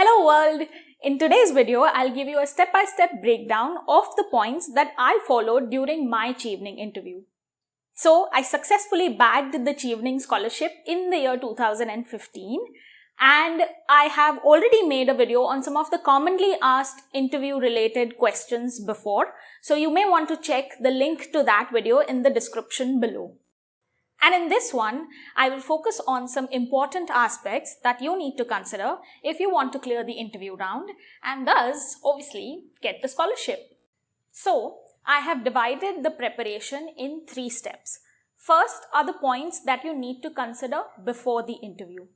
Hello world! In today's video, I'll give you a step-by-step breakdown of the points that I followed during my Chevening interview. So, I successfully bagged the Chevening scholarship in the year 2015 and I have already made a video on some of the commonly asked interview-related questions before. So, you may want to check the link to that video in the description below. And in this one, I will focus on some important aspects that you need to consider if you want to clear the interview round and thus, obviously, get the scholarship. So, I have divided the preparation in 3 steps. First are the points that you need to consider before the interview.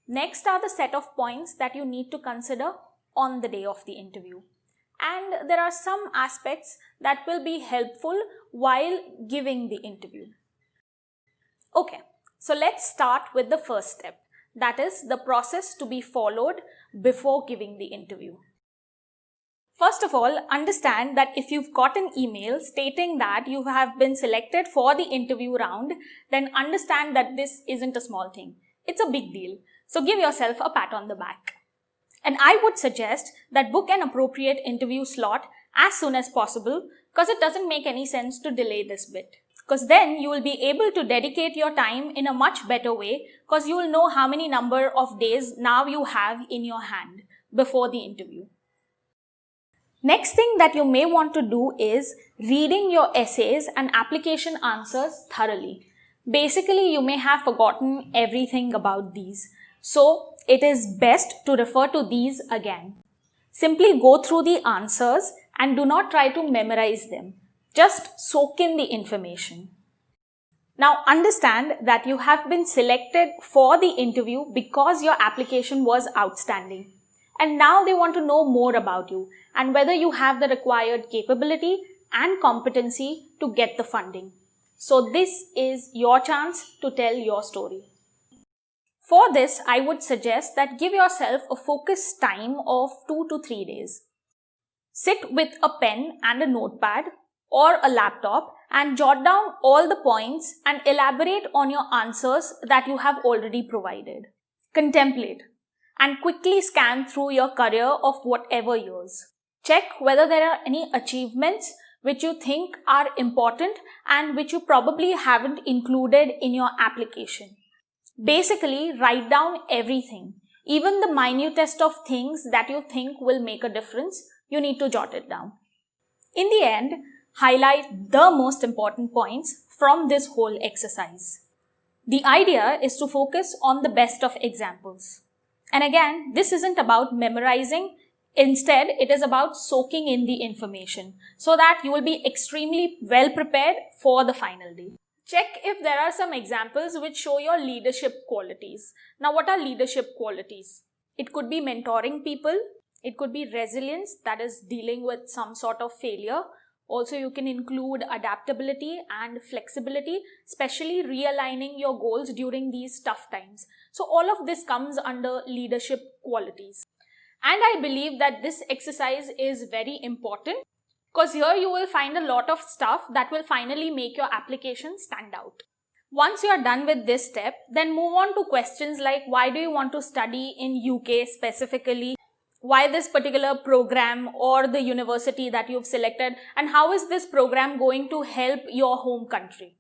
Next are the set of points that you need to consider on the day of the interview. And there are some aspects that will be helpful while giving the interview. Okay, so let's start with the first step, that is the process to be followed before giving the interview. First of all, understand that if you've got an email stating that you have been selected for the interview round, then understand that this isn't a small thing. It's a big deal. So give yourself a pat on the back. And I would suggest that book an appropriate interview slot as soon as possible because it doesn't make any sense to delay this bit. Because then you will be able to dedicate your time in a much better way because you will know how many number of days now you have in your hand before the interview. Next thing that you may want to do is reading your essays and application answers thoroughly. Basically, you may have forgotten everything about these. So, it is best to refer to these again. Simply go through the answers and do not try to memorize them. Just soak in the information. Now understand that you have been selected for the interview because your application was outstanding. And now they want to know more about you and whether you have the required capability and competency to get the funding. So this is your chance to tell your story. For this, I would suggest that give yourself a focused time of 2 to 3 days. Sit with a pen and a notepad or a laptop and jot down all the points and elaborate on your answers that you have already provided. Contemplate and quickly scan through your career of whatever years. Check whether there are any achievements which you think are important and which you probably haven't included in your application. Basically, write down everything, even the minutest of things that you think will make a difference. You need to jot it down. In the end, highlight the most important points from this whole exercise. The idea is to focus on the best of examples. And again, this isn't about memorizing. Instead, it is about soaking in the information so that you will be extremely well prepared for the final day. Check if there are some examples which show your leadership qualities. Now, what are leadership qualities? It could be mentoring people. It could be resilience, that is dealing with some sort of failure. Also, you can include adaptability and flexibility, especially realigning your goals during these tough times. So all of this comes under leadership qualities. And I believe that this exercise is very important because here you will find a lot of stuff that will finally make your application stand out. Once you are done with this step, then move on to questions like why do you want to study in UK specifically? Why this particular program or the university that you've selected, and how is this program going to help your home country?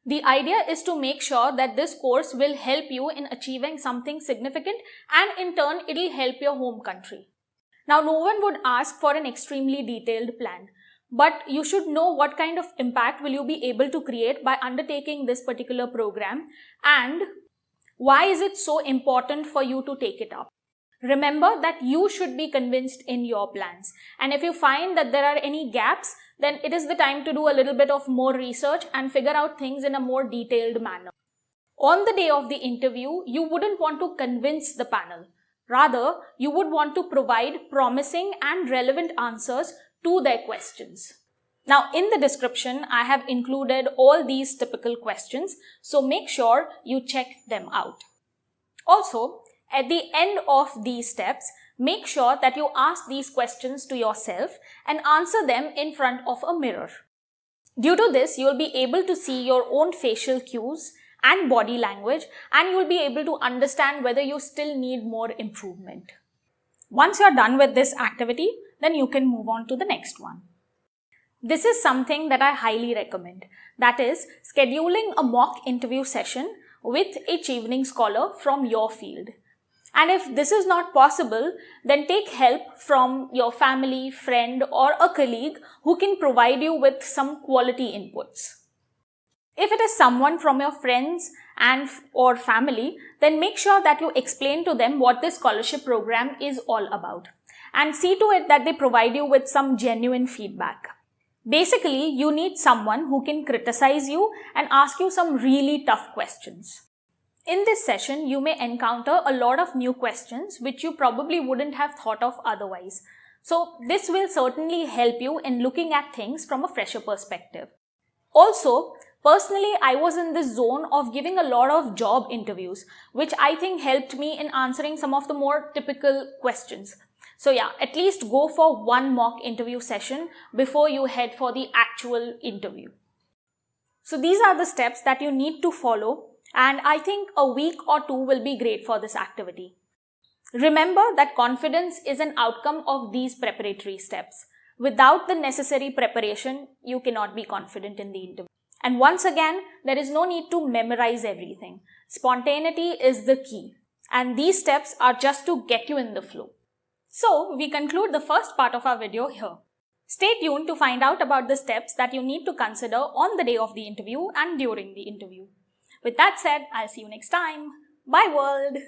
The idea is to make sure that this course will help you in achieving something significant and in turn it will help your home country. Now no one would ask for an extremely detailed plan, but you should know what kind of impact will you be able to create by undertaking this particular program and why is it so important for you to take it up. Remember that you should be convinced in your plans, and if you find that there are any gaps, then it is the time to do a little bit of more research and figure out things in a more detailed manner. On the day of the interview, you wouldn't want to convince the panel. Rather, you would want to provide promising and relevant answers to their questions. Now, in the description, I have included all these typical questions, so make sure you check them out. Also, at the end of these steps, make sure that you ask these questions to yourself and answer them in front of a mirror. Due to this, you will be able to see your own facial cues and body language, and you will be able to understand whether you still need more improvement. Once you're done with this activity, then you can move on to the next one. This is something that I highly recommend. That is, scheduling a mock interview session with a Chevening scholar from your field. And if this is not possible, then take help from your family, friend, or a colleague who can provide you with some quality inputs. If it is someone from your friends and or family, then make sure that you explain to them what this scholarship program is all about and see to it that they provide you with some genuine feedback. Basically, you need someone who can criticize you and ask you some really tough questions. In this session, you may encounter a lot of new questions which you probably wouldn't have thought of otherwise. So this will certainly help you in looking at things from a fresher perspective. Also, personally, I was in this zone of giving a lot of job interviews, which I think helped me in answering some of the more typical questions. So yeah, at least go for one mock interview session before you head for the actual interview. So these are the steps that you need to follow, and I think a week or two will be great for this activity. Remember that confidence is an outcome of these preparatory steps. Without the necessary preparation, you cannot be confident in the interview. And once again, there is no need to memorize everything. Spontaneity is the key, and these steps are just to get you in the flow. So, we conclude the first part of our video here. Stay tuned to find out about the steps that you need to consider on the day of the interview and during the interview. With that said, I'll see you next time. Bye world!